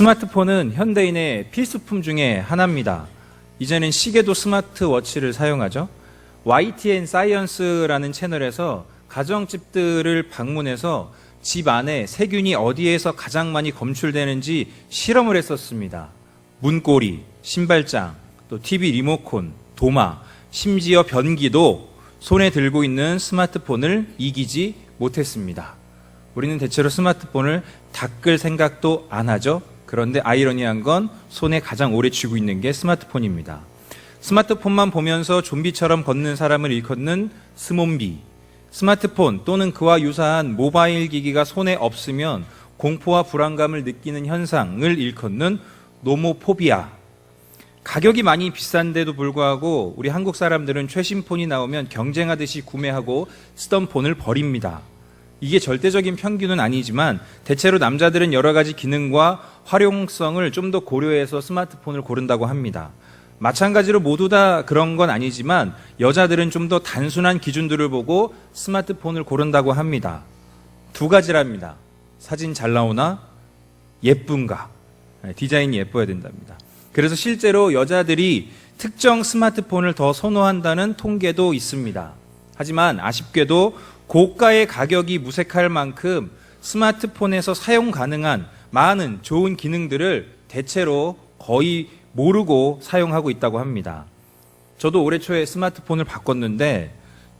스마트폰은 현대인의 필수품 중에 하나입니다. 이제는 시계도 스마트워치를 사용하죠. YTN 사이언스라는 채널에서 가정집들을 방문해서 집 안에 세균이 어디에서 가장 많이 검출되는지 실험을 했었습니다. 문고리, 신발장, 또 TV 리모컨, 도마, 심지어 변기도 손에 들고 있는 스마트폰을 이기지 못했습니다. 우리는 대체로 스마트폰을 닦을 생각도 안 하죠. 그런데 아이러니한 건 손에 가장 오래 쥐고 있는 게 스마트폰입니다. 스마트폰만 보면서 좀비처럼 걷는 사람을 일컫는 스몬비, 스마트폰 또는 그와 유사한 모바일 기기가 손에 없으면 공포와 불안감을 느끼는 현상을 일컫는 노모포비아. 가격이 많이 비싼데도 불구하고 우리 한국 사람들은 최신 폰이 나오면 경쟁하듯이 구매하고 쓰던 폰을 버립니다. 이게 절대적인 편견은 아니지만 대체로 남자들은 여러 가지 기능과 활용성을 좀 더 고려해서 스마트폰을 고른다고 합니다. 마찬가지로 모두 다 그런 건 아니지만 여자들은 좀 더 단순한 기준들을 보고 스마트폰을 고른다고 합니다. 두 가지랍니다. 사진 잘 나오나 예쁜가. 디자인이 예뻐야 된답니다. 그래서 실제로 여자들이 특정 스마트폰을 더 선호한다는 통계도 있습니다. 하지만 아쉽게도 고가의 가격이 무색할 만큼 스마트폰에서 사용 가능한 많은 좋은 기능들을 대체로 거의 모르고 사용하고 있다고 합니다. 저도 올해 초에 스마트폰을 바꿨는데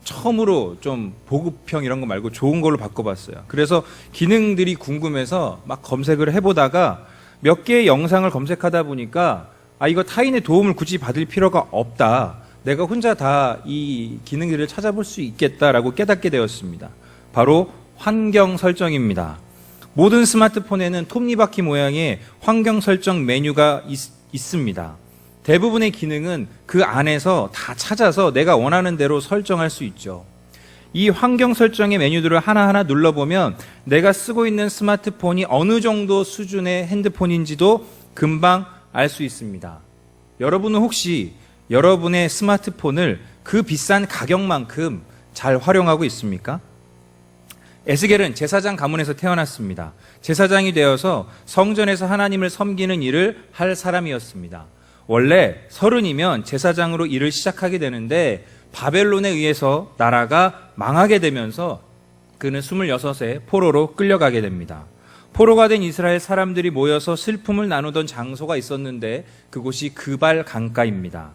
처음으로 좀 보급형 이런 거 말고 좋은 걸로 바꿔봤어요. 그래서 기능들이 궁금해서 막 검색을 해보다가 몇 개의 영상을 검색하다 보니까 이거 타인의 도움을 굳이 받을 필요가 없다. 내가 혼자 다 이 기능들을 찾아볼 수 있겠다라고 깨닫게 되었습니다. 바로 환경 설정입니다. 모든 스마트폰에는 톱니바퀴 모양의 환경 설정 메뉴가 있습니다. 대부분의 기능은 그 안에서 다 찾아서 내가 원하는 대로 설정할 수 있죠. 이 환경 설정의 메뉴들을 하나하나 눌러보면 내가 쓰고 있는 스마트폰이 어느 정도 수준의 핸드폰인지도 금방 알 수 있습니다. 여러분은 혹시 여러분의 스마트폰을 그 비싼 가격만큼 잘 활용하고 있습니까? 에스겔은 제사장 가문에서 태어났습니다. 제사장이 되어서 성전에서 하나님을 섬기는 일을 할 사람이었습니다. 원래 30이면 제사장으로 일을 시작하게 되는데 바벨론에 의해서 나라가 망하게 되면서 그는 26세 포로로 끌려가게 됩니다. 포로가 된 이스라엘 사람들이 모여서 슬픔을 나누던 장소가 있었는데 그곳이 그발 강가입니다.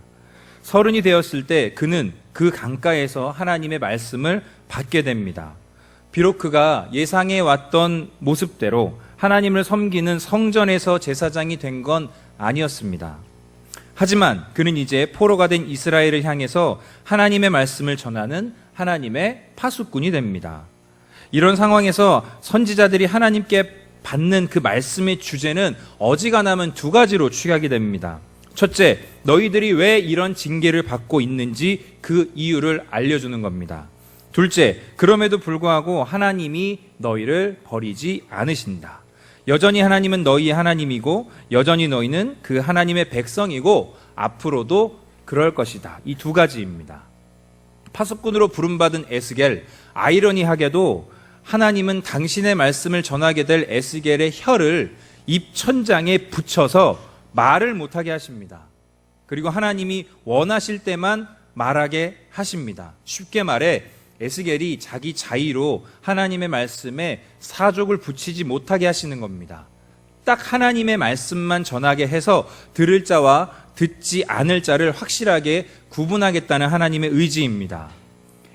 30이 되었을 때 그는 그 강가에서 하나님의 말씀을 받게 됩니다. 비록 그가 예상해 왔던 모습대로 하나님을 섬기는 성전에서 제사장이 된 건 아니었습니다. 하지만 그는 이제 포로가 된 이스라엘을 향해서 하나님의 말씀을 전하는 하나님의 파수꾼이 됩니다. 이런 상황에서 선지자들이 하나님께 받는 그 말씀의 주제는 어지간하면 두 가지로 취하게 됩니다. 첫째, 너희들이 왜 이런 징계를 받고 있는지 그 이유를 알려주는 겁니다. 둘째, 그럼에도 불구하고 하나님이 너희를 버리지 않으신다. 여전히 하나님은 너희의 하나님이고 여전히 너희는 그 하나님의 백성이고 앞으로도 그럴 것이다. 이 두 가지입니다. 파수꾼으로 부름받은 에스겔, 아이러니하게도 하나님은 당신의 말씀을 전하게 될 에스겔의 혀를 입천장에 붙여서 말을 못하게 하십니다. 그리고 하나님이 원하실 때만 말하게 하십니다. 쉽게 말해 에스겔이 자기 자의로 하나님의 말씀에 사족을 붙이지 못하게 하시는 겁니다. 딱 하나님의 말씀만 전하게 해서 들을 자와 듣지 않을 자를 확실하게 구분하겠다는 하나님의 의지입니다.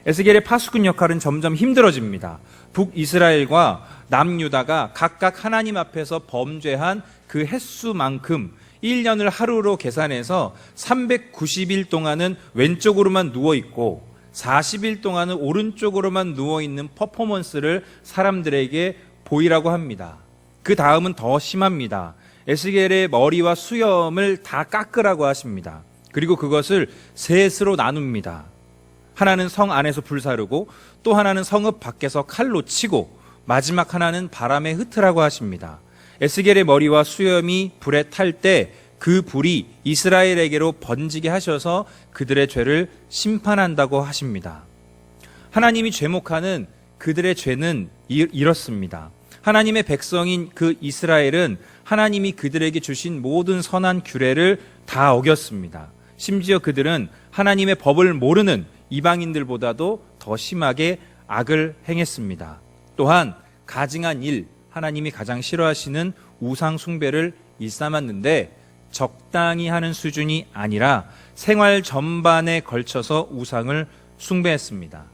에스겔의 파수꾼 역할은 점점 힘들어집니다. 북이스라엘과 남유다가 각각 하나님 앞에서 범죄한 그 횟수만큼 1년을 하루로 계산해서 390일 동안은 왼쪽으로만 누워있고 40일 동안은 오른쪽으로만 누워있는 퍼포먼스를 사람들에게 보이라고 합니다. 그 다음은 더 심합니다. 에스겔의 머리와 수염을 다 깎으라고 하십니다. 그리고 그것을 셋으로 나눕니다. 하나는 성 안에서 불사르고 또 하나는 성읍 밖에서 칼로 치고 마지막 하나는 바람에 흩으라고 하십니다. 에스겔의 머리와 수염이 불에 탈 때 그 불이 이스라엘에게로 번지게 하셔서 그들의 죄를 심판한다고 하십니다. 하나님이 죄목하는 그들의 죄는 이렇습니다. 하나님의 백성인 그 이스라엘은 하나님이 그들에게 주신 모든 선한 규례를 다 어겼습니다. 심지어 그들은 하나님의 법을 모르는 이방인들보다도 더 심하게 악을 행했습니다. 또한 가증한 일, 하나님이 가장 싫어하시는 우상 숭배를 일삼았는데 적당히 하는 수준이 아니라 생활 전반에 걸쳐서 우상을 숭배했습니다.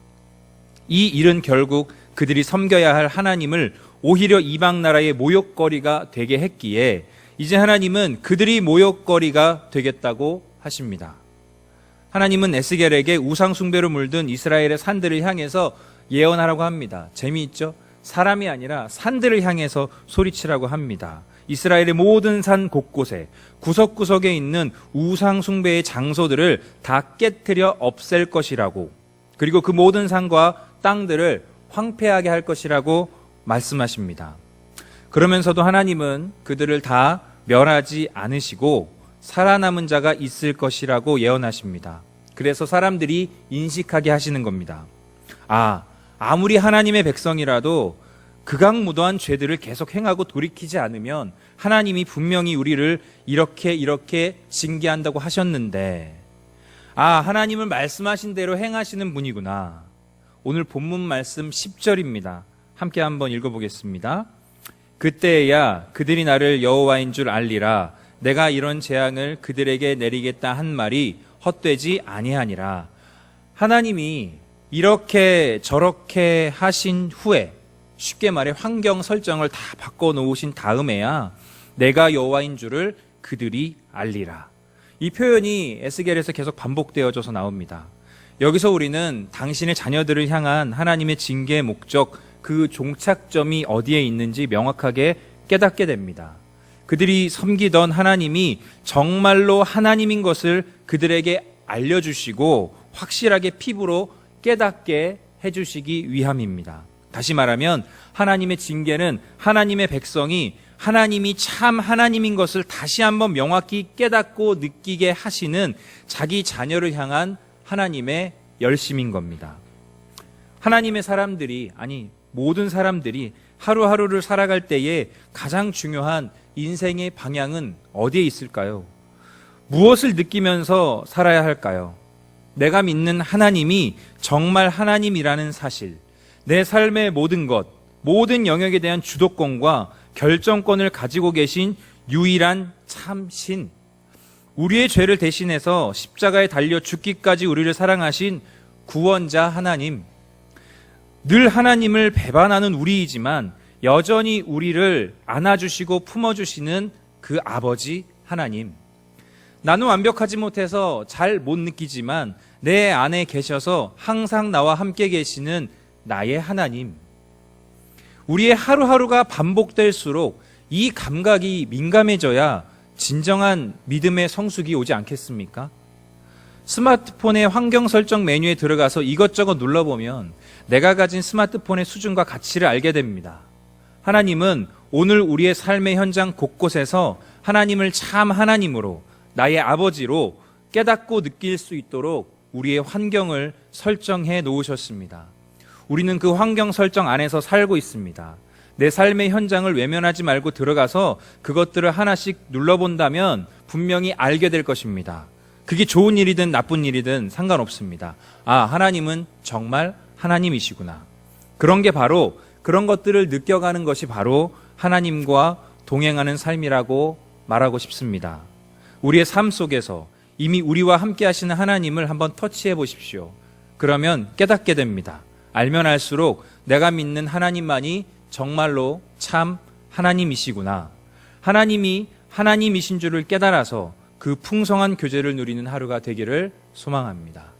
이 일은 결국 그들이 섬겨야 할 하나님을 오히려 이방 나라의 모욕거리가 되게 했기에 이제 하나님은 그들이 모욕거리가 되겠다고 하십니다. 하나님은 에스겔에게 우상 숭배로 물든 이스라엘의 산들을 향해서 예언하라고 합니다. 재미있죠? 사람이 아니라 산들을 향해서 소리치라고 합니다. 이스라엘의 모든 산 곳곳에 구석구석에 있는 우상 숭배의 장소들을 다 깨트려 없앨 것이라고, 그리고 그 모든 산과 땅들을 황폐하게 할 것이라고 말씀하십니다. 그러면서도 하나님은 그들을 다 멸하지 않으시고 살아남은 자가 있을 것이라고 예언하십니다. 그래서 사람들이 인식하게 하시는 겁니다. 아무리 하나님의 백성이라도 극악무도한 죄들을 계속 행하고 돌이키지 않으면 하나님이 분명히 우리를 이렇게 징계한다고 하셨는데, 하나님은 말씀하신 대로 행하시는 분이구나. 오늘 본문 말씀 10절입니다. 함께 한번 읽어보겠습니다. 그때야 그들이 나를 여호와인 줄 알리라. 내가 이런 재앙을 그들에게 내리겠다 한 말이 헛되지 아니하니라. 하나님이 이렇게 저렇게 하신 후에, 쉽게 말해 환경 설정을 다 바꿔놓으신 다음에야 내가 여호와인 줄을 그들이 알리라. 이 표현이 에스겔에서 계속 반복되어져서 나옵니다. 여기서 우리는 당신의 자녀들을 향한 하나님의 징계의 목적, 그 종착점이 어디에 있는지 명확하게 깨닫게 됩니다. 그들이 섬기던 하나님이 정말로 하나님인 것을 그들에게 알려주시고 확실하게 피부로 깨닫게 해주시기 위함입니다. 다시 말하면 하나님의 징계는 하나님의 백성이 하나님이 참 하나님인 것을 다시 한번 명확히 깨닫고 느끼게 하시는 자기 자녀를 향한 하나님의 열심인 겁니다. 하나님의 사람들이, 모든 사람들이 하루하루를 살아갈 때에 가장 중요한 인생의 방향은 어디에 있을까요? 무엇을 느끼면서 살아야 할까요? 내가 믿는 하나님이 정말 하나님이라는 사실, 내 삶의 모든 것, 모든 영역에 대한 주도권과 결정권을 가지고 계신 유일한 참신, 우리의 죄를 대신해서 십자가에 달려 죽기까지 우리를 사랑하신 구원자 하나님, 늘 하나님을 배반하는 우리이지만 여전히 우리를 안아주시고 품어주시는 그 아버지 하나님, 나는 완벽하지 못해서 잘 못 느끼지만 내 안에 계셔서 항상 나와 함께 계시는 나의 하나님, 우리의 하루하루가 반복될수록 이 감각이 민감해져야 진정한 믿음의 성숙이 오지 않겠습니까? 스마트폰의 환경 설정 메뉴에 들어가서 이것저것 눌러보면 내가 가진 스마트폰의 수준과 가치를 알게 됩니다. 하나님은 오늘 우리의 삶의 현장 곳곳에서 하나님을 참 하나님으로, 나의 아버지로 깨닫고 느낄 수 있도록 우리의 환경을 설정해 놓으셨습니다. 우리는 그 환경 설정 안에서 살고 있습니다. 내 삶의 현장을 외면하지 말고 들어가서 그것들을 하나씩 눌러본다면 분명히 알게 될 것입니다. 그게 좋은 일이든 나쁜 일이든 상관없습니다. 하나님은 정말 하나님이시구나. 그런 것들을 느껴가는 것이 바로 하나님과 동행하는 삶이라고 말하고 싶습니다. 우리의 삶 속에서 이미 우리와 함께 하시는 하나님을 한번 터치해 보십시오. 그러면 깨닫게 됩니다. 알면 알수록 내가 믿는 하나님만이 정말로 참 하나님이시구나. 하나님이 하나님이신 줄을 깨달아서 그 풍성한 교제를 누리는 하루가 되기를 소망합니다.